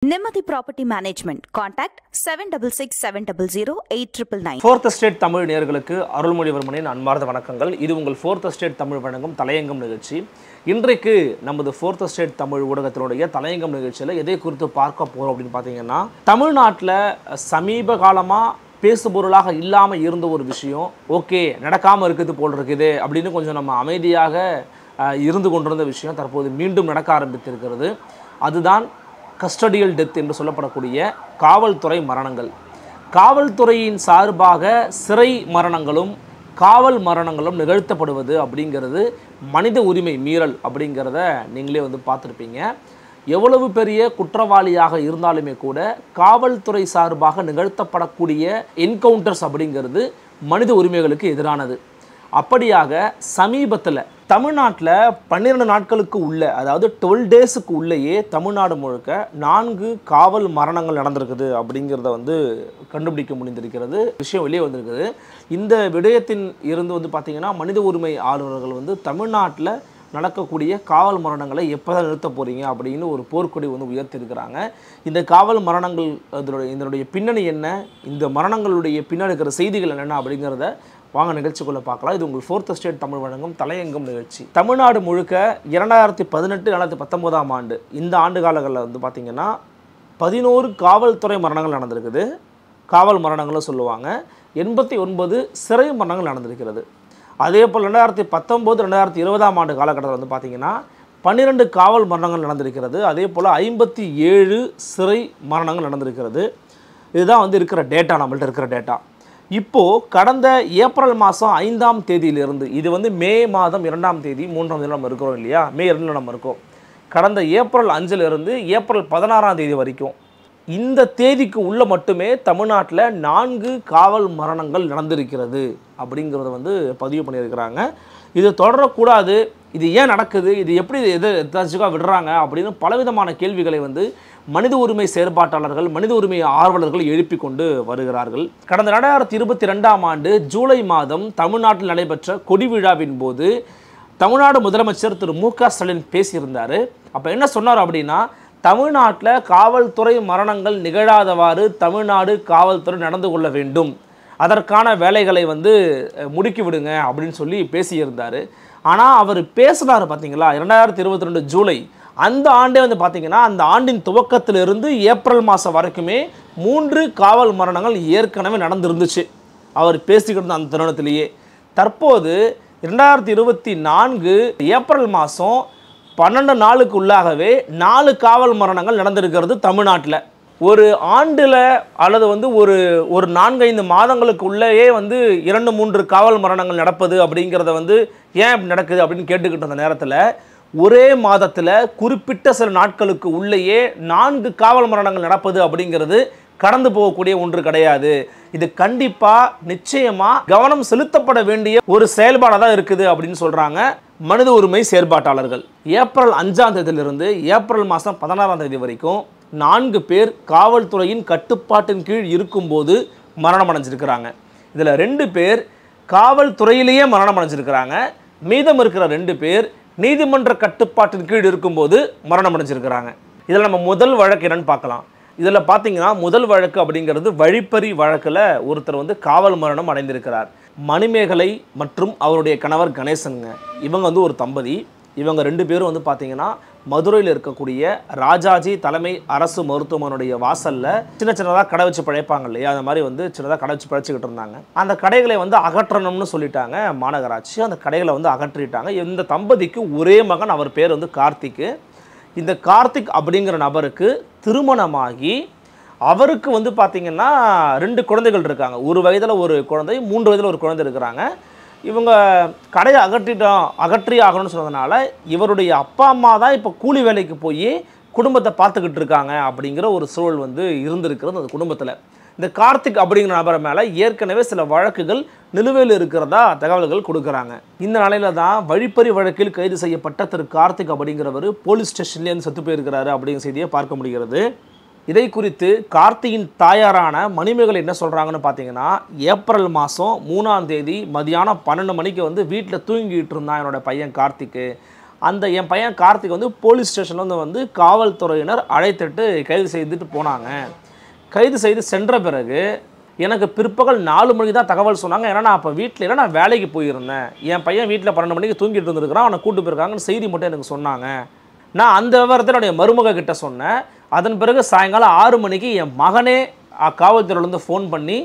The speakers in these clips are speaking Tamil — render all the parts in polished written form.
Nemathi Property Management. Contact 7667008999. Fourth Estate Tamil நேயர்களுக்கு அருள்மொழிவர்மனின் அன்பார்ந்த வணக்கங்கள். இது உங்கள் Fourth Estate தமிழ் வழங்கும் தலையங்கம் நிகழ்ச்சி. இன்றைக்கு நமது Fourth Estate தமிழ் ஊடகத்தினுடைய தலையங்கம் நிகழ்ச்சியில் எதை குறித்து பார்க்க போகிறோம் அப்படின்னு பார்த்தீங்கன்னா, தமிழ்நாட்டில் சமீப காலமாக பேசுபொருளாக இல்லாமல் இருந்த ஒரு விஷயம் ஓகே நடக்காமல் இருக்குது போல் இருக்குது அப்படின்னு கொஞ்சம் நம்ம அமைதியாக இருந்து கொண்டிருந்த விஷயம் தற்போது மீண்டும் நடக்க ஆரம்பித்திருக்கிறது. அதுதான் கஸ்டடியல் டெத் என்று சொல்லப்படக்கூடிய காவல்துறை மரணங்கள். காவல்துறையின் சார்பாக சிறை மரணங்களும் காவல் மரணங்களும் நிகழ்த்தப்படுவது அப்படிங்கிறது மனித உரிமை மீறல் அப்படிங்கிறத நீங்களே பார்த்துருப்பீங்க. எவ்வளவு பெரிய குற்றவாளியாக இருந்தாலுமே கூட காவல்துறை சார்பாக நிகழ்த்தப்படக்கூடிய என்கவுண்டர்ஸ் அப்படிங்கிறது மனித உரிமைகளுக்கு எதிரானது. அப்படியாக சமீபத்தில் தமிழ்நாட்டில் 12 நாட்களுக்கு உள்ள, அதாவது 12 டேஸுக்கு உள்ளேயே தமிழ்நாடு முழுக்க 4 காவல் மரணங்கள் நடந்திருக்குது அப்படிங்கிறத கண்டுபிடிக்க முடிந்திருக்கிறது. விஷயம் வெளியே வந்திருக்குது. இந்த விடயத்தின் இருந்து பார்த்திங்கன்னா மனித உரிமை ஆளுநர்கள் தமிழ்நாட்டில் நடக்கக்கூடிய காவல் மரணங்களை எப்போ தான் நிறுத்த போகிறீங்க அப்படின்னு ஒரு போர்க்கொடி உயர்த்திருக்கிறாங்க. இந்த காவல் மரணங்கள் இதனுடைய பின்னணி என்ன, இந்த மரணங்களுடைய பின்னாடி இருக்கிற செய்திகள் என்னென்ன அப்படிங்கிறத வாங்க நிகழ்ச்சிக்குள்ளே பார்க்கலாம். இது உங்கள் Fourth Estate தமிழ் வழங்கும் தலையங்கம் நிகழ்ச்சி. தமிழ்நாடு முழுக்க 2018-2019 ஆண்டு இந்த ஆண்டு காலங்களில் பார்த்திங்கன்னா 11 காவல்துறை மரணங்கள் நடந்திருக்குது. காவல் மரணங்களும் சொல்லுவாங்க. 89 சிறை மரணங்கள் நடந்திருக்கிறது. அதே போல் 2019-2020 ஆண்டு காலகட்டத்தில் பார்த்திங்கன்னா 12 காவல் மரணங்கள் நடந்திருக்கிறது. அதே போல் 57 சிறை மரணங்கள் நடந்திருக்கிறது. இதுதான் இருக்கிற டேட்டா, நம்மள்ட்ட இருக்கிற டேட்டா. இப்போது கடந்த ஏப்ரல் மாதம் 5ஆம் தேதியிலிருந்து, இது மே மாதம் 2ஆம் தேதி 3ஆம் தேதி நம்ம இருக்கிறோம் இல்லையா, மே 2 நம்ம இருக்கோம். கடந்த ஏப்ரல் 5லிருந்து ஏப்ரல் 16ஆம் தேதி வரைக்கும் இந்த தேதிக்கு உள்ள மட்டுமே தமிழ்நாட்டில் 4 காவல் மரணங்கள் நடந்திருக்கிறது அப்படிங்கிறத பதிவு பண்ணியிருக்கிறாங்க. இது தொடரக்கூடாது, இது ஏன் நடக்குது, இது எப்படி எதாச்சுக்காக விடுறாங்க அப்படின்னு பலவிதமான கேள்விகளை மனித உரிமை செயற்பாட்டாளர்கள், மனித உரிமை ஆர்வலர்கள் எழுப்பி கொண்டு வருகிறார்கள். கடந்த 2022ஆம் ஆண்டு ஜூலை மாதம் தமிழ்நாட்டில் நடைபெற்ற கொடி விழாவின் போது தமிழ்நாடு முதலமைச்சர் திரு மு.க. ஸ்டாலின் பேசியிருந்தார். அப்போ என்ன சொன்னார் அப்படின்னா, தமிழ்நாட்டில் காவல்துறை மரணங்கள் நிகழாதவாறு தமிழ்நாடு காவல்துறை நடந்து கொள்ள வேண்டும், அதற்கான வேலைகளை முடுக்கி விடுங்க அப்படின்னு சொல்லி பேசியிருந்தார். ஆனால் அவர் பேசினார் பார்த்தீங்களா, 2022 ஜூலை அந்த ஆண்டே பார்த்தீங்கன்னா அந்த ஆண்டின் துவக்கத்திலிருந்து ஏப்ரல் மாதம் வரைக்குமே 3 காவல் மரணங்கள் ஏற்கனவே நடந்துருந்துச்சு. அவர் பேசிக்கிட்டு அந்த தருணத்திலேயே தற்போது 2024 ஏப்ரல் மாதம் 12 நாளுக்கு உள்ளாகவே 4 காவல் மரணங்கள் நடந்திருக்கிறது தமிழ்நாட்டில். ஒரு ஆண்டில் அல்லது ஒரு 4-5 மாதங்களுக்கு உள்ளேயே 2-3 காவல் மரணங்கள் நடப்பது அப்படிங்கிறத ஏன் இப்படி நடக்குது அப்படின்னு கேட்டுக்கிட்டு இருந்த நேரத்தில் ஒரே மாதத்தில் குறிப்பிட்ட சில நாட்களுக்கு உள்ளேயே 4 காவல் மரணங்கள் நடப்பது அப்படிங்கிறது கடந்து போகக்கூடிய ஒன்று கிடையாது. இது கண்டிப்பாக நிச்சயமாக கவனம் செலுத்தப்பட வேண்டிய ஒரு செயல்பாடாக தான் இருக்குது அப்படின்னு சொல்கிறாங்க மனித உரிமை செயற்பாட்டாளர்கள். ஏப்ரல் 5ஆம் தேதியிலிருந்து ஏப்ரல் மாதம் 16ஆம் தேதி வரைக்கும் 4 பேர் காவல்துறையின் கட்டுப்பாட்டின் கீழ் இருக்கும்போது மரணம் அடைஞ்சிருக்கிறாங்க. இதில் 2 பேர் காவல்துறையிலேயே மரணம் அடைஞ்சிருக்கிறாங்க. மீதம் இருக்கிற 2 பேர் நீதிமன்ற கட்டுப்பாட்டின் கீழ் இருக்கும்போது மரணம் அடைஞ்சிருக்கிறாங்க. இதில் நம்ம முதல் வழக்கு என்னன்னு பார்க்கலாம். இதில் பார்த்தீங்கன்னா முதல் வழக்கு அப்படிங்கிறது வழிப்பறி வழக்கில் ஒருத்தர் காவல் மரணம் அடைந்திருக்கிறார். மணிமேகலை மற்றும் அவருடைய கணவர் கணேசனுங்க. இவங்க ஒரு தம்பதி. இவங்க 2 பேரும் பார்த்தீங்கன்னா மதுரையில் இருக்கக்கூடிய ராஜாஜி தலைமை அரசு மருத்துவமனையுடைய வாசலில் சின்னதாக கடை வச்சு பிழைப்பாங்க இல்லையா, அந்த மாதிரி சின்னதாக கடை வச்சு பிழைச்சிக்கிட்டு இருந்தாங்க. அந்த கடைகளை அகற்றணும்னு சொல்லிட்டாங்க மாநகராட்சி. அந்த கடைகளை அகற்றிட்டாங்க. இந்த தம்பதிக்கு ஒரே மகன், அவர் பேர் கார்த்திக். இந்த கார்த்திக் அப்படிங்கிற நபருக்கு திருமணமாகி அவருக்கு பார்த்தீங்கன்னா 2 குழந்தைகள் இருக்காங்க. 1 வயதில் ஒரு குழந்தை, 3 வயதில் ஒரு குழந்தை இருக்கிறாங்க. இவங்க கடையை அகற்றி ஆகணும்னு சொன்னதுனால இவருடைய அப்பா அம்மா தான் இப்போ கூலி வேலைக்கு போய் குடும்பத்தை பார்த்துக்கிட்டு இருக்காங்க அப்படிங்கிற ஒரு சூழல் இருந்திருக்கிறது அந்த குடும்பத்தில். இந்த கார்த்திக் அப்படிங்கிற நபர் மேலே ஏற்கனவே சில வழக்குகள் நிலுவையில் இருக்கிறதா தகவல்கள் கொடுக்குறாங்க. இந்த நிலையில தான் வழிப்பறி வழக்கில் கைது செய்யப்பட்ட திரு கார்த்திக் அப்படிங்கிறவர் போலீஸ் ஸ்டேஷன்லேருந்து செத்து போயிருக்கிறாரு அப்படிங்கிற செய்தியை பார்க்க முடிகிறது. இதை குறித்து கார்த்தியின் தாயாரான மணிமேகலை என்ன சொல்கிறாங்கன்னு பார்த்தீங்கன்னா, ஏப்ரல் மாதம் 3ஆம் தேதி மதியானம் 12 மணிக்கு வீட்டில் தூங்கிட்டு இருந்தான் என்னோடய பையன் கார்த்திக்கு. அந்த என் பையன் கார்த்திக் வந்து போலீஸ் ஸ்டேஷனில் வந்து காவல்துறையினர் அழைத்துட்டு கைது செய்துட்டு போனாங்க. கைது செய்து சென்ற பிறகு எனக்கு பிற்பகல் 4 மணிக்கு தான் தகவல் சொன்னாங்க. ஏன்னா நான் அப்போ வீட்டில் இல்லை, நான் வேலைக்கு போயிருந்தேன். என் பையன் வீட்டில் 12 மணிக்கு தூங்கிட்டு இருந்திருக்கிறான், அவனை கூட்டு போயிருக்காங்கன்னு செய்தி மட்டும் எனக்கு சொன்னாங்க. நான் அந்த விவரத்தை என்னுடைய மருமக கிட்ட சொன்னேன். அதன் பிறகு சாயங்காலம் 6 மணிக்கு என் மகனே காவல்துறையிலேருந்து ஃபோன் பண்ணி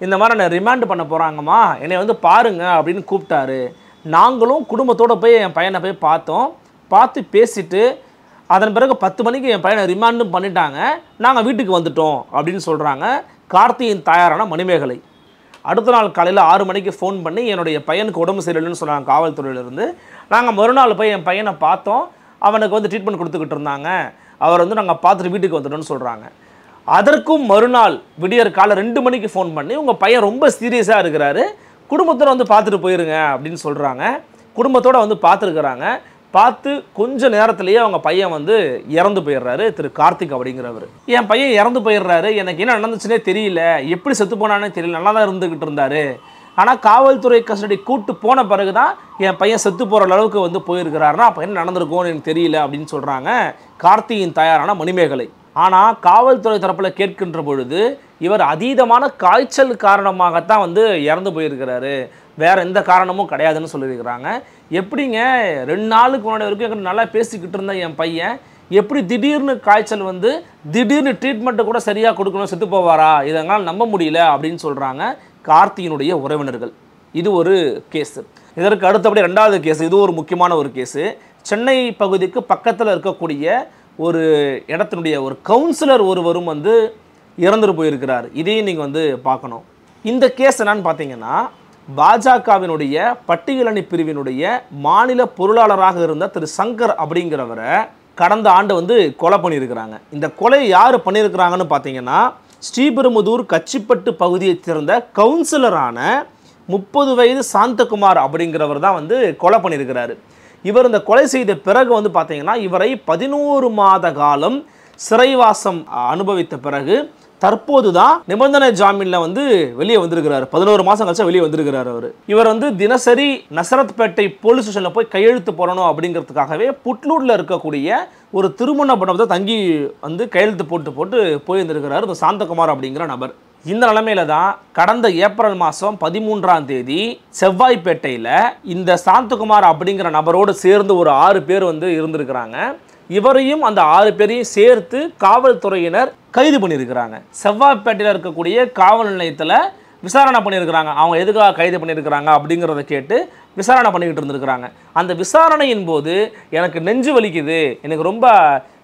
இந்த மாதிரி என்னை ரிமாண்ட் பண்ண போகிறாங்கம்மா, என்னை வந்து பாருங்க அப்படின்னு கூப்பிட்டாரு. நாங்களும் குடும்பத்தோடு போய் என் பையனை போய் பார்த்தோம். பார்த்து பேசிட்டு அதன் பிறகு 10 மணிக்கு என் பையனை ரிமாண்டும் பண்ணிட்டாங்க. நாங்கள் வீட்டுக்கு வந்துட்டோம் அப்படின்னு சொல்கிறாங்க கார்த்தியின் தாயாரான மணிமேகலை. அடுத்த நாள் காலையில் 6 மணிக்கு ஃபோன் பண்ணி என்னுடைய பையனுக்கு உடம்பு சரியில்லைன்னு சொன்னாங்க காவல்துறையிலேருந்து. நாங்கள் மறுநாள் போய் என் பையனை பார்த்தோம். அவனுக்கு வந்து ட்ரீட்மெண்ட் கொடுத்துக்கிட்டு இருந்தாங்க. அவர் வந்து நாங்கள் பார்த்துட்டு வீட்டுக்கு வந்துட்டோம்னு சொல்கிறாங்க. அதற்கும் மறுநாள் விடியற் காலை 2 மணிக்கு ஃபோன் பண்ணி உங்கள் பையன் ரொம்ப சீரியஸாக இருக்கிறாரு, குடும்பத்தோடு வந்து பார்த்துட்டு போயிருங்க அப்படின்னு சொல்கிறாங்க. குடும்பத்தோடு வந்து பார்த்துருக்குறாங்க. பார்த்து கொஞ்ச நேரத்திலேயே அவங்க பையன் வந்து இறந்து போயிடுறாரு, திரு கார்த்திக் அப்படிங்கிறவர். என் பையன் இறந்து போயிடுறாரு, எனக்கு என்ன நடந்துச்சுன்னே தெரியல, எப்படி செத்து போனானே தெரியல, நல்லா தான் இருந்துக்கிட்டு இருந்தார். ஆனால் காவல்துறை கஸ்டடி கூட்டு போன பிறகு தான் என் பையன் செத்து போகிற அளவுக்கு வந்து போயிருக்கிறாருன்னா அப்போ என்ன நடந்திருக்கும்னு எனக்கு தெரியல அப்படின்னு சொல்கிறாங்க கார்த்தியின் தாயாரான மணிமேகலை. ஆனால் காவல்துறை தரப்பில் கேட்கின்ற பொழுது இவர் அதீதமான காய்ச்சல் காரணமாகத்தான் வந்து இறந்து போயிருக்கிறாரு, வேறு எந்த காரணமும் கிடையாதுன்னு சொல்லியிருக்கிறாங்க. எப்படிங்க 2 நாளுக்கு முன்னாடி வரைக்கும் எங்கிட்ட நல்லா பேசிக்கிட்டு இருந்த என் பையன் எப்படி திடீர்னு காய்ச்சல் வந்து திடீர்னு ட்ரீட்மெண்ட்டு கூட சரியாக கொடுக்கணும், செத்து போவாரா, இதனால் நம்ப முடியல அப்படின்னு சொல்கிறாங்க கார்த்தியினுடைய உறவினர்கள். இது ஒரு கேஸு. இதற்கு அடுத்தபடி 2வது கேஸு, இது ஒரு முக்கியமான ஒரு கேஸு. சென்னை பகுதிக்கு பக்கத்தில் இருக்கக்கூடிய ஒரு இடத்தினுடைய ஒரு கவுன்சிலர் ஒருவரும் வந்து இறந்துட்டு போயிருக்கிறார். இதையும் நீங்கள் வந்து பார்க்கணும். இந்த கேஸ் என்னன்னு பார்த்தீங்கன்னா, பாஜகவினுடைய பட்டியலணி பிரிவினுடைய மாநில பொருளாளராக இருந்த திரு சங்கர் அப்படிங்கிறவரை கடந்த ஆண்டு வந்து கொலை பண்ணியிருக்கிறாங்க. இந்த கொலை யார் பண்ணியிருக்கிறாங்கன்னு பார்த்தீங்கன்னா, ஸ்ரீபெரும்புதூர் கச்சிப்பட்டு பகுதியைச் சேர்ந்த கவுன்சிலரான 30 வயது சாந்தகுமார் அப்படிங்கிறவர் தான் வந்து கொலை பண்ணியிருக்கிறாரு. இவர் இந்த கொலை செய்த பிறகு வந்து பார்த்தீங்கன்னா இவரை 11 மாத காலம் சிறைவாசம் அனுபவித்த பிறகு தற்போது தான் நிபந்தனை ஜாமீனில் வந்து வெளியே வந்திருக்கிறார். 11 மாதம் கழிச்சா வெளியே வந்திருக்கிறார் அவர். இவர் வந்து தினசரி நசரத்பேட்டை போலீஸ் ஸ்டேஷனில் போய் கையெழுத்து போடணும் அப்படிங்கிறதுக்காகவே புட்லூரில் இருக்கக்கூடிய ஒரு திருமண மண்டபத்தை தங்கி வந்து கையெழுத்து போட்டு போயிருந்திருக்கிறார் இந்த சாந்தகுமார் அப்படிங்கிற நபர். இந்த நிலைமையில தான் கடந்த ஏப்ரல் மாதம் 13ஆம் தேதி செவ்வாய்ப்பேட்டையில் இந்த சாந்தகுமார் அப்படிங்கிற நபரோடு சேர்ந்து ஒரு 6 பேர் வந்து இருந்திருக்கிறாங்க. இவரையும் அந்த 6 பேரையும் சேர்த்து காவல்துறையினர் கைது பண்ணியிருக்கிறாங்க. செவ்வாய்ப்பேட்டையில் இருக்கக்கூடிய காவல் நிலையத்தில் விசாரணை பண்ணியிருக்கிறாங்க. அவங்க எதுக்காக கைது பண்ணியிருக்கிறாங்க அப்படிங்கிறத கேட்டு விசாரணை பண்ணிக்கிட்டு இருந்திருக்கிறாங்க. அந்த விசாரணையின் போது எனக்கு நெஞ்சு வலிக்குது, எனக்கு ரொம்ப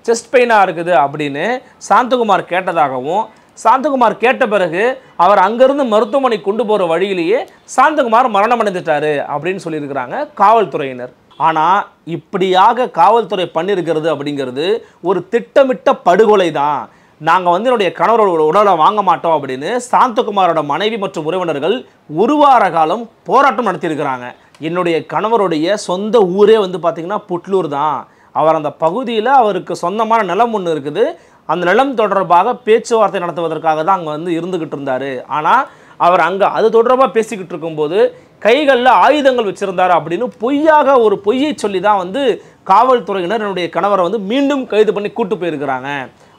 செஸ்ட் பெயினாக இருக்குது அப்படின்னு சாந்தகுமார் கேட்டதாகவும், சாந்தகுமார் கேட்ட பிறகு அவர் அங்கேருந்து மருத்துவமனை கொண்டு போகிற வழியிலேயே சாந்தகுமார் மரணம் அடைந்துட்டாரு அப்படின்னு சொல்லியிருக்கிறாங்க காவல்துறையினர். ஆனால் இப்படியாக காவல்துறை பண்ணியிருக்கிறது அப்படிங்கிறது ஒரு திட்டமிட்ட படுகொலை தான். நாங்கள் வந்து என்னுடைய கணவரோட உடலை வாங்க மாட்டோம் அப்படின்னு சாந்தகுமாரோட மனைவி மற்றும் உறவினர்கள் 1 வார காலம் போராட்டம் நடத்தியிருக்கிறாங்க. என்னுடைய கணவருடைய சொந்த ஊரே வந்து பார்த்திங்கன்னா புட்லூர் தான். அவர் அந்த பகுதியில் அவருக்கு சொந்தமான நிலம் ஒன்று இருக்குது. அந்த நிலம் தொடர்பாக பேச்சுவார்த்தை நடத்துவதற்காக தான் அங்கே வந்து இருந்துக்கிட்டு இருந்தார். ஆனால் அவர் அங்கே அது தொடர்பாக பேசிக்கிட்டு இருக்கும்போது கைகளில் ஆயுதங்கள் வச்சுருந்தார் அப்படின்னு பொய்யாக ஒரு பொய்யை சொல்லி தான் வந்து காவல்துறையினர் என்னுடைய கணவரை வந்து மீண்டும் கைது பண்ணி கூட்டு போயிருக்கிறாங்க.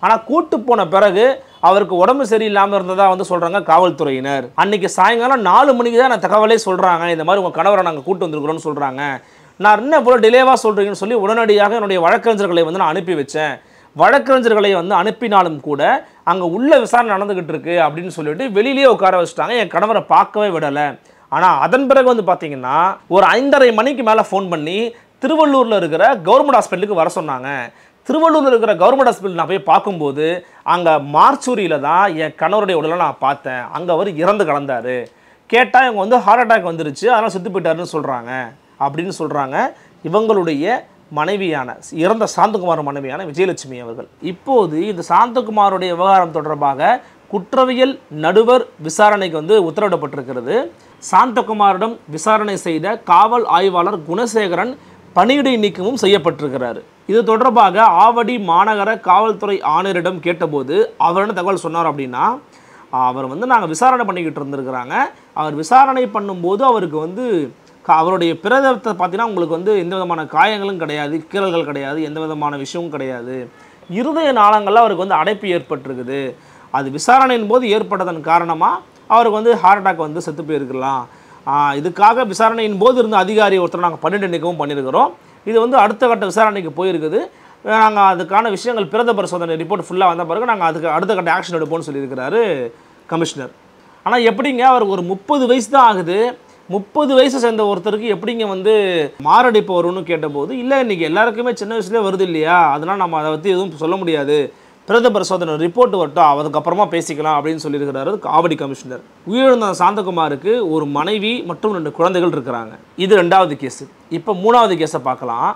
ஆனால் கூட்டு போன பிறகு அவருக்கு உடம்பு சரியில்லாமல் இருந்ததாக வந்து சொல்கிறாங்க காவல்துறையினர். அன்றைக்கி சாயங்காலம் 4 மணிக்கு தான் நான் தகவலே சொல்கிறாங்க, இந்த மாதிரி உங்கள் கணவரை நாங்கள் கூட்டு வந்திருக்கிறோன்னு சொல்கிறாங்க. நான் என்ன போல டிலேவாக சொல்கிறீங்கன்னு சொல்லி உடனடியாக என்னுடைய வழக்கறிஞர்களை வந்து நான் அனுப்பி வச்சேன். வழக்கறிஞர்களை வந்து அனுப்பினாலும் கூட அங்கே உள்ள விசாரணை நடந்துக்கிட்டு இருக்கு அப்படின்னு சொல்லிட்டு வெளியிலேயே உட்கார வச்சுட்டாங்க. என் கணவரை பார்க்கவே விடலை. ஆனால் அதன் பிறகு வந்து பார்த்தீங்கன்னா ஒரு 5:30 மணிக்கு மேலே ஃபோன் பண்ணி திருவள்ளூரில் இருக்கிற கவர்மெண்ட் ஹாஸ்பிட்டலுக்கு வர சொன்னாங்க. திருவள்ளூரில் இருக்கிற கவர்மெண்ட் ஹாஸ்பிட்டல் நான் போய் பார்க்கும்போது அங்கே மார்ச்சூரியில் தான் என் கணவருடைய உடலை நான் பார்த்தேன். அங்கே அவர் இறந்து கிடந்தார். கேட்டால் இவங்க வந்து ஹார்ட் அட்டாக் வந்துருச்சு, அதனால் செத்து போயிட்டாருன்னு சொல்கிறாங்க அப்படின்னு சொல்கிறாங்க இவங்களுடைய மனைவியான இறந்த சாந்தகுமார் மனைவியான விஜயலட்சுமி அவர்கள். இப்போது இந்த சாந்தகுமாருடைய விவகாரம் தொடர்பாக குற்றவியல் நடுவர் விசாரணைக்கு வந்து உத்தரவிடப்பட்டிருக்கிறது. சாந்தகுமாரிடம் விசாரணை செய்த காவல் ஆய்வாளர் குணசேகரன் பணியிடை நீக்கமும் செய்யப்பட்டிருக்கிறார். இது தொடர்பாக ஆவடி மாநகர காவல்துறை ஆணையரிடம் கேட்டபோது அவர் என்ன தகவல் சொன்னார் அப்படின்னா, அவர் வந்து நாங்கள் விசாரணை பண்ணிக்கிட்டு இருந்திருக்கிறாங்க. அவர் விசாரணை பண்ணும்போது அவருக்கு வந்து அவருடைய பிரேதத்தை பார்த்தீங்கன்னா உங்களுக்கு வந்து எந்த விதமான காயங்களும் கிடையாது, கீறல்கள் கிடையாது, எந்த விதமான விஷயமும் கிடையாது. இருதய நாளங்களில் அவருக்கு வந்து அடைப்பு ஏற்பட்டிருக்குது. அது விசாரணையின் போது ஏற்பட்டதன் காரணமாக அவருக்கு வந்து ஹார்ட் அட்டாக் வந்து செத்து போயிருக்கலாம். இதுக்காக விசாரணையின் போது இருந்த அதிகாரி ஒருத்தர் நாங்கள் 12 நீக்கவும் பண்ணியிருக்கிறோம். இது வந்து அடுத்த கட்ட விசாரணைக்கு போயிருக்குது. நாங்கள் அதுக்கான விஷயங்கள் பிரேத பரிசோதனை ரிப்போர்ட் ஃபுல்லாக வந்த பிறகு நாங்கள் அதுக்கு அடுத்த கட்ட ஆக்ஷன் எடுப்போம்னு சொல்லியிருக்கிறாரு கமிஷனர். ஆனால் எப்படிங்க அவருக்கு ஒரு 30 வயசு தான் ஆகுது, 30 வயசு சேர்ந்த ஒருத்தருக்கு எப்படிங்க வந்து மாரடைப்பு வரும்னு கேட்டபோது, இல்லை இன்றைக்கி எல்லாருக்குமே சின்ன வயசுலேயே வருது இல்லையா, அதனால் நம்ம அதை பற்றி எதுவும் சொல்ல முடியாது, பிரேத பரிசோதனை ரிப்போர்ட் வரட்டும், அதுக்கப்புறமா பேசிக்கலாம் அப்படின்னு சொல்லியிருக்கிறாரு ஆவடி கமிஷனர். உயிரிழந்த சாந்தகுமாருக்கு ஒரு மனைவி மற்றும் 2 குழந்தைகள் இருக்கிறாங்க. இது 2வது கேஸு. இப்போ 3வது கேஸை பார்க்கலாம்.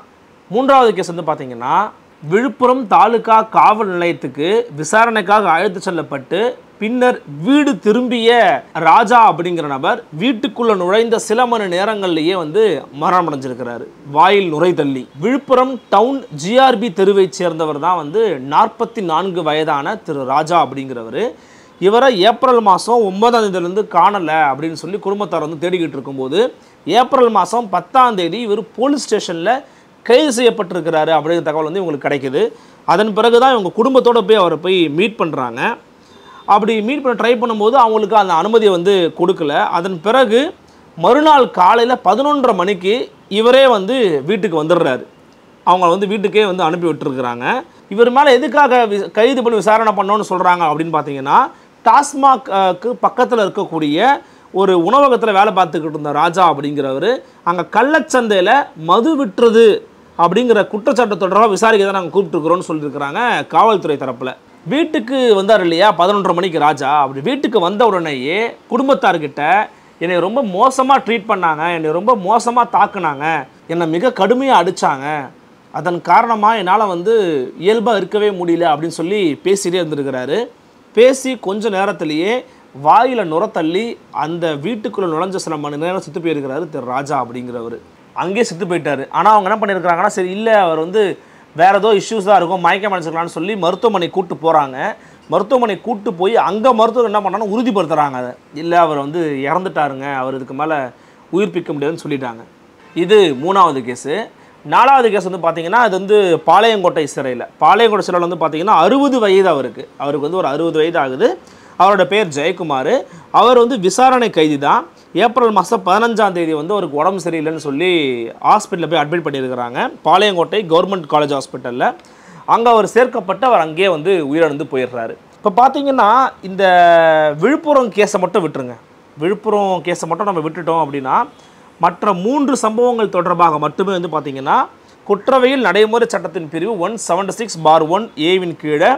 3வது கேஸ் வந்து பார்த்தீங்கன்னா, விழுப்புரம் தாலுகா காவல் நிலையத்துக்கு விசாரணைக்காக அழைத்து செல்லப்பட்டு பின்னர் வீடு திரும்பிய ராஜா அப்படிங்கிற நபர் வீட்டுக்குள்ள நுழைந்த சில மணி நேரங்கள்லேயே வந்து மரணம் அடைஞ்சிருக்கிறாரு, வாயில் நுரை தள்ளி. விழுப்புரம் டவுன் ஜிஆர்பி தெருவை சேர்ந்தவர் தான் வந்து 44 வயதான திரு ராஜா அப்படிங்கிறவர். இவரை ஏப்ரல் மாதம் 9ஆம் தேதியிலேருந்து காணலை அப்படின்னு சொல்லி குடும்பத்தார் வந்து தேடிக்கிட்டு இருக்கும்போது ஏப்ரல் மாதம் 10ஆம் தேதி இவர் போலீஸ் ஸ்டேஷனில் கைது செய்யப்பட்டிருக்கிறாரு அப்படிங்கிற தகவல் வந்து இவங்களுக்கு கிடைக்குது. அதன் பிறகு தான் இவங்க குடும்பத்தோடு போய் அவரை போய் மீட் பண்ணுறாங்க. அப்படி மீட் பண்ண ட்ரை பண்ணும்போது அவங்களுக்கு அந்த அனுமதியை வந்து கொடுக்கல. அதன் பிறகு மறுநாள் காலையில் 11:30 மணிக்கு இவரே வந்து வீட்டுக்கு வந்துடுறாரு. அவங்க வந்து வீட்டுக்கே வந்து அனுப்பி விட்டுருக்குறாங்க. இவர் மேலே எதுக்காக கைது பண்ணி விசாரணை பண்ணோன்னு சொல்கிறாங்க அப்படின்னு பார்த்தீங்கன்னா, டாஸ்மாக்கு பக்கத்தில் இருக்கக்கூடிய ஒரு உணவகத்தில் வேலை பார்த்துக்கிட்டு இருந்த ராஜா அப்படிங்கிறவர் அங்கே கள்ளச்சந்தையில் மது விட்டுறது அப்படிங்கிற குற்றச்சாட்டு தொடர்பாக விசாரிக்க தான் நாங்கள் கூப்பிட்டுருக்குறோன்னு சொல்லியிருக்கிறாங்க காவல்துறை தரப்பில். வீட்டுக்கு வந்தார் இல்லையா 11:30 மணிக்கு ராஜா. அப்படி வீட்டுக்கு வந்த உடனேயே குடும்பத்தார்கிட்ட என்னை ரொம்ப மோசமாக ட்ரீட் பண்ணாங்க, என்னை ரொம்ப மோசமாக தாக்குனாங்க, என்னை மிக கடுமையாக அடித்தாங்க, அதன் காரணமாக என்னால் வந்து இயல்பாக இருக்கவே முடியல அப்படின்னு சொல்லி பேசிகிட்டே இருந்திருக்கிறாரு. பேசி கொஞ்ச நேரத்திலேயே வாயில் நுர தள்ளி அந்த வீட்டுக்குள்ளே நுழைஞ்ச சில மணி நேரம் செத்து போயிருக்கிறாரு திரு ராஜா அப்படிங்கிறவர். அங்கேயே செத்து போயிட்டார். ஆனால் அவங்க என்ன பண்ணியிருக்கிறாங்கன்னா, சரி இல்லை அவர் வந்து வேறு ஏதோ இஷ்யூஸ் தான் இருக்கும், மயக்கம் அடைச்சிக்கலான்னு சொல்லி மருத்துவமனை கூப்பிட்டு போகிறாங்க. மருத்துவமனை கூப்பிட்டு போய் அங்கே மருத்துவர் என்ன பண்ணாங்கன்னா உறுதிப்படுத்துகிறாங்க, அதை இல்லை அவர் வந்து இறந்துட்டாருங்க, அவர் இதுக்கு மேலே உயிர்ப்பிக்க முடியாதுன்னு சொல்லிட்டாங்க. இது 3வது கேஸு. 4வது கேஸ் வந்து பார்த்திங்கன்னா, அது வந்து பாளையங்கோட்டை சிறையில். பாளையங்கோட்டை சிறையில் வந்து பார்த்திங்கன்னா 60 வயது அவருக்கு வந்து ஒரு 60 வயது ஆகுது. அவரோட பேர் ஜெயக்குமார். அவர் வந்து விசாரணை கைதி தான். ஏப்ரல் மாதம் 15ஆம் தேதி வந்து அவருக்கு உடம்பு சரியில்லைன்னு சொல்லி ஹாஸ்பிட்டலில் போய் அட்மிட் பண்ணியிருக்கிறாங்க, பாளையங்கோட்டை கவர்மெண்ட் காலேஜ் ஹாஸ்பிட்டலில். அங்கே அவர் சேர்க்கப்பட்டு அவர் அங்கேயே வந்து உயிரிழந்து போயிடுறாரு. இப்போ பார்த்தீங்கன்னா இந்த விழுப்புரம் கேஸை மட்டும் விட்டுருங்க. விழுப்புரம் கேஸை மட்டும் நம்ம விட்டுட்டோம் அப்படின்னா மற்ற 3 சம்பவங்கள் தொடர்பாக மட்டுமே வந்து பார்த்திங்கன்னா குற்றவியல் நடைமுறை சட்டத்தின் பிரிவு 176/1 ஏவின் கீழே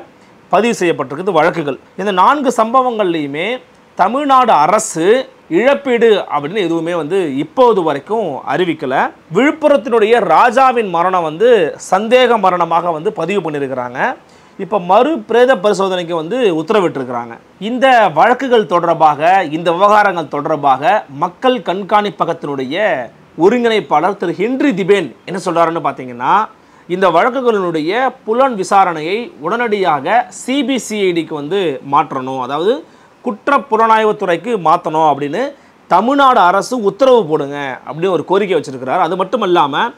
பதிவு செய்யப்பட்டிருக்குது வழக்குகள். இந்த 4 சம்பவங்கள்லையுமே தமிழ்நாடு அரசு இழப்பீடு அப்படின்னு எதுவுமே வந்து இப்போது வரைக்கும் அறிவிக்கலை. விழுப்புரத்தினுடைய ராஜாவின் மரணம் வந்து சந்தேக மரணமாக வந்து பதிவு பண்ணியிருக்கிறாங்க. இப்போ மறு பிரேத பரிசோதனைக்கு வந்து உத்தரவிட்டிருக்கிறாங்க. இந்த வழக்குகள் தொடர்பாக, இந்த விவகாரங்கள் தொடர்பாக மக்கள் கண்காணிப்பகத்தினுடைய ஒருங்கிணைப்பாளர் திரு ஹென்றி திபேன் என்ன சொல்கிறாருன்னு பார்த்தீங்கன்னா, இந்த வழக்குகளினுடைய புலன் விசாரணையை உடனடியாக சிபிசிஐடிக்கு வந்து மாற்றணும், அதாவது குற்ற புலனாய்வுத்துறைக்கு மாற்றணும் அப்படின்னு தமிழ்நாடு அரசு உத்தரவு போடுங்க அப்படின்னு ஒரு கோரிக்கை வச்சிருக்கிறார். அது மட்டும் இல்லாமல்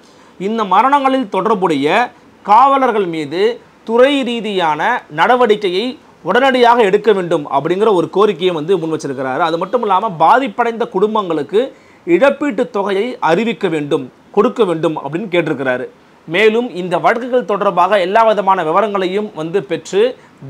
இந்த மரணங்களில் தொடர்புடைய காவலர்கள் மீது துறை ரீதியான நடவடிக்கையை உடனடியாக எடுக்க வேண்டும் அப்படிங்கிற ஒரு கோரிக்கையை வந்து முன் வச்சிருக்கிறாரு. அது மட்டும் இல்லாமல் பாதிப்படைந்த குடும்பங்களுக்கு இழப்பீட்டு தொகையை அறிவிக்க வேண்டும், கொடுக்க வேண்டும் அப்படின்னு கேட்டிருக்கிறாரு. மேலும் இந்த வழக்குகள் தொடர்பாக எல்லா விதமான விவரங்களையும் வந்து பெற்று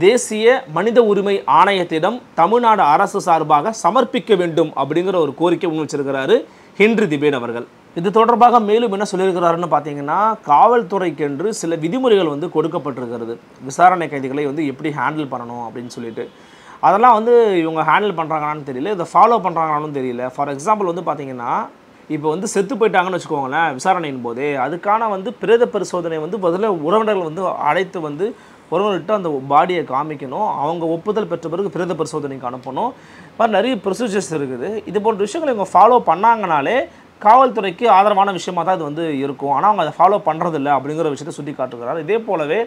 தேசிய மனித உரிமை ஆணையத்திடம் தமிழ்நாடு அரசு சார்பாக சமர்ப்பிக்க வேண்டும் அப்படிங்கிற ஒரு கோரிக்கை முன் வச்சிருக்கிறாரு ஹென்றி திபேன் அவர்கள். இது தொடர்பாக மேலும் என்ன சொல்லியிருக்கிறாருன்னு பார்த்தீங்கன்னா, காவல்துறைக்கென்று சில விதிமுறைகள் வந்து கொடுக்கப்பட்டிருக்கிறது, விசாரணை கைதிகளை வந்து எப்படி ஹேண்டில் பண்ணணும் அப்படின்னு சொல்லிட்டு. அதெல்லாம் வந்து இவங்க ஹேண்டில் பண்ணுறாங்களான்னு தெரியல, இதை ஃபாலோ பண்ணுறாங்களான்னு தெரியல. ஃபார் எக்ஸாம்பிள் வந்து பார்த்தீங்கன்னா, இப்போ வந்து செத்து போயிட்டாங்கன்னு வச்சுக்கோங்களேன் விசாரணையின் போதே, அதுக்கான வந்து பிரேத பரிசோதனை வந்து பதில் உறவினர்கள் வந்து அழைத்து வந்து உறவினர்கிட்ட அந்த பாடியை காமிக்கணும், அவங்க ஒப்புதல் பெற்ற பிறகு பிரேத பரிசோதனைக்கு அனுப்பணும். மாதிரி நிறைய ப்ரொசீஜர்ஸ் இருக்குது. இது போன்ற விஷயங்களை இவங்க ஃபாலோ பண்ணாங்கனாலே காவல்துறைக்கு ஆதரவான விஷயமாக தான் இது வந்து இருக்கும். ஆனால் அவங்க அதை ஃபாலோ பண்ணுறதில்ல அப்படிங்கிற விஷயத்தை சுட்டி காட்டுகிறார். இதே போலவே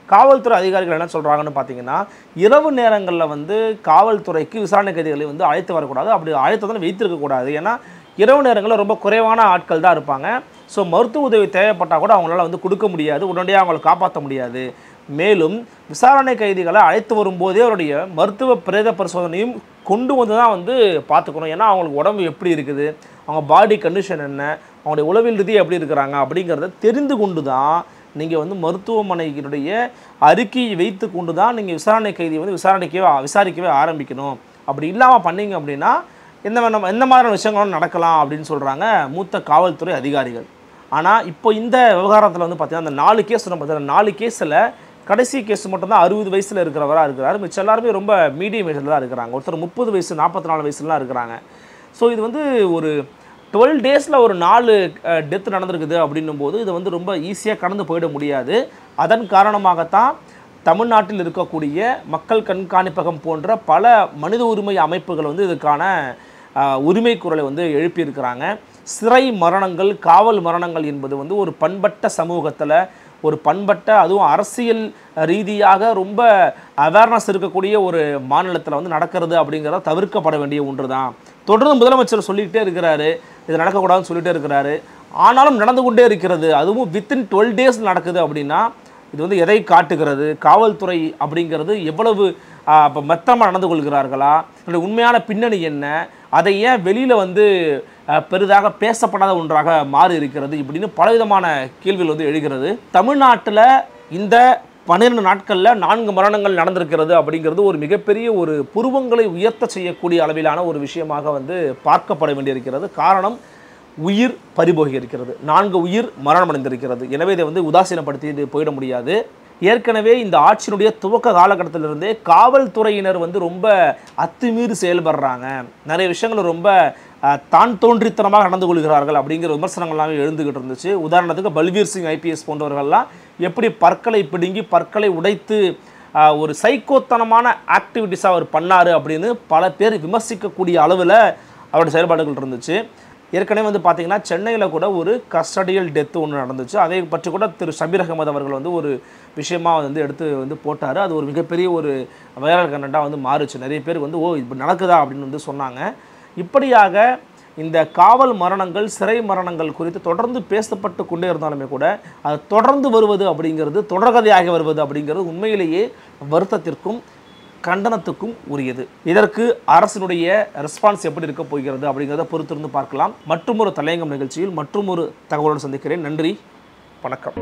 காவல்துறை அதிகாரிகள் என்ன சொல்கிறாங்கன்னு பார்த்தீங்கன்னா, இரவு நேரங்களில் வந்து காவல்துறைக்கு விசாரணை கைதிகளை வந்து அழைத்து வரக்கூடாது, அப்படி அழைத்ததான் வைத்திருக்கக்கூடாது. ஏன்னா இரவு நேரங்களில் ரொம்ப குறைவான ஆட்கள் தான் இருப்பாங்க. ஸோ மருத்துவ உதவி தேவைப்பட்டால் கூட அவங்களால வந்து கொடுக்க முடியாது, உடனடியாக அவங்களை காப்பாற்ற முடியாது. மேலும் விசாரணை கைதிகளை அழைத்து வரும்போதே அவருடைய மருத்துவ பிரேத பரிசோதனையும் கொண்டு வந்து தான் வந்து பார்த்துக்கணும். ஏன்னா அவங்களுக்கு உடம்பு எப்படி இருக்குது, அவங்க பாடி கண்டிஷன் என்ன, அவங்களுடைய உளவியல் ரீதியாக எப்படி இருக்கிறாங்க அப்படிங்கிறத தெரிந்து கொண்டு தான் நீங்கள் வந்து மருத்துவமனையினுடைய அறிக்கையை வைத்து கொண்டு தான் நீங்கள் விசாரணை கைதியை வந்து விசாரிக்கவே ஆரம்பிக்கணும். அப்படி இல்லாமல் பண்ணிங்க அப்படின்னா எந்த மாதிரியான விஷயங்களும் நடக்கலாம் அப்படின்னு சொல்கிறாங்க மூத்த காவல்துறை அதிகாரிகள். ஆனால் இப்போ இந்த விவகாரத்தில் வந்து பார்த்தீங்கன்னா அந்த 4 கேஸ் பார்த்தீங்கன்னா 4 கேஸில் கடைசி கேஸ் மட்டும்தான் 60 வயசில் இருக்கிறவராக இருக்கிறார். மிச்சம் எல்லாருமே ரொம்ப மீடியம் வயசில் தான் இருக்கிறாங்க. ஒருத்தர் 30 வயசு 44 வயசுலாம் இருக்கிறாங்க. ஸோ இது வந்து ஒரு 12 டேஸில் ஒரு 4 டெத் நடந்திருக்குது அப்படின்னும் போது இதை வந்து ரொம்ப ஈஸியாக கடந்து போயிட முடியாது. அதன் காரணமாகத்தான் தமிழ்நாட்டில் இருக்கக்கூடிய மக்கள் கண்காணிப்பகம் போன்ற பல மனித உரிமை அமைப்புகள் வந்து இதுக்கான உரிமை குரலை வந்து எழுப்பியிருக்கிறாங்க. சிறை மரணங்கள், காவல் மரணங்கள் என்பது வந்து ஒரு பண்பட்ட சமூகத்தில், ஒரு பண்பட்ட அதுவும் அரசியல் ரீதியாக ரொம்ப அவேர்னஸ் இருக்கக்கூடிய ஒரு மாநிலத்தில் வந்து நடக்கிறது அப்படிங்கிறத தவிர்க்கப்பட வேண்டிய ஒன்று தான். தொடர்ந்து முதலமைச்சர் சொல்லிக்கிட்டே இருக்கிறாரு, இது நடக்கக்கூடாதுன்னு சொல்லிகிட்டே இருக்கிறாரு. ஆனாலும் நடந்து கொண்டே இருக்கிறது. அதுவும் வித்தின் 12 டேஸ் நடக்குது அப்படின்னா இது வந்து எதை காட்டுகிறது? காவல்துறை அப்படிங்கிறது எவ்வளவு இப்போ மெத்தமாக நடந்து கொள்கிறார்களா, இல்லை உண்மையான பின்னணி என்ன, அதை ஏன் வெளியில் வந்து பெரிதாக பேசப்படாத ஒன்றாக மாறி இருக்கிறது இப்படின்னு பலவிதமான கேள்விகள் வந்து எழுகிறது. தமிழ்நாட்டில் இந்த 12 நாட்களில் 4 மரணங்கள் நடந்திருக்கிறது அப்படிங்கிறது ஒரு மிகப்பெரிய ஒரு புருவங்களை உயர்த்த செய்யக்கூடிய அளவிலான ஒரு விஷயமாக வந்து பார்க்கப்பட வேண்டியிருக்கிறது. காரணம், உயிர் பறிபோகி இருக்கிறது, 4 உயிர் மரணம் அடைந்திருக்கிறது. எனவே இதை வந்து உதாசீனப்படுத்தி இது போயிட முடியாது. ஏற்கனவே இந்த ஆட்சியினுடைய துவக்க காலகட்டத்திலிருந்தே காவல்துறையினர் வந்து ரொம்ப அத்துமீறி செயல்படுறாங்க, நிறைய விஷயங்கள் ரொம்ப தான் தோன்றித்தனமாக நடந்து கொள்கிறார்கள் அப்படிங்கிற விமர்சனங்கள்லாம் எழுந்துக்கிட்டு இருந்துச்சு. உதாரணத்துக்கு பல்பீர் சிங் ஐபிஎஸ் போன்றவர்கள்லாம் எப்படி பற்களை பிடுங்கி பற்களை உடைத்து ஒரு சைக்கோத்தனமான ஆக்டிவிட்டிஸாக அவர் பண்ணார் அப்படின்னு பல பேர் விமர்சிக்கக்கூடிய அளவில் அவருடைய செயல்பாடுகள் இருந்துச்சு. ஏற்கனவே வந்து பார்த்திங்கன்னா சென்னையில் கூட ஒரு கஸ்டடியல் டெத்து ஒன்று நடந்துச்சு. அதை பற்றி கூட திரு ஷபீர் அகமது அவர்கள் வந்து ஒரு விஷயமாக வந்து எடுத்து வந்து போட்டார். அது ஒரு மிகப்பெரிய ஒரு வைரல் கண்டென்ட்டாக வந்து மாறுச்சு. நிறைய பேர் வந்து இப்போ நடக்குதா அப்படின்னு வந்து சொன்னாங்க. இப்படியாக இந்த காவல் மரணங்கள், சிறை மரணங்கள் குறித்து தொடர்ந்து பேசப்பட்டு கொண்டே இருந்தாலுமே கூட அது தொடர்ந்து வருவது அப்படிங்கிறது, தொடர்கதையாகி வருவது அப்படிங்கிறது உண்மையிலேயே வருத்தத்திற்கும் கண்டனத்துக்கும் உரியது. இதற்கு அரசினுடைய ரெஸ்பான்ஸ் எப்படி இருக்க போகிறது அப்படிங்கிறத பொறுத்திருந்து பார்க்கலாம். மற்றும் ஒரு தலையங்கம் நிகழ்ச்சியில் மற்றும் ஒரு தகவலுடன் சந்திக்கிறேன். நன்றி, வணக்கம்.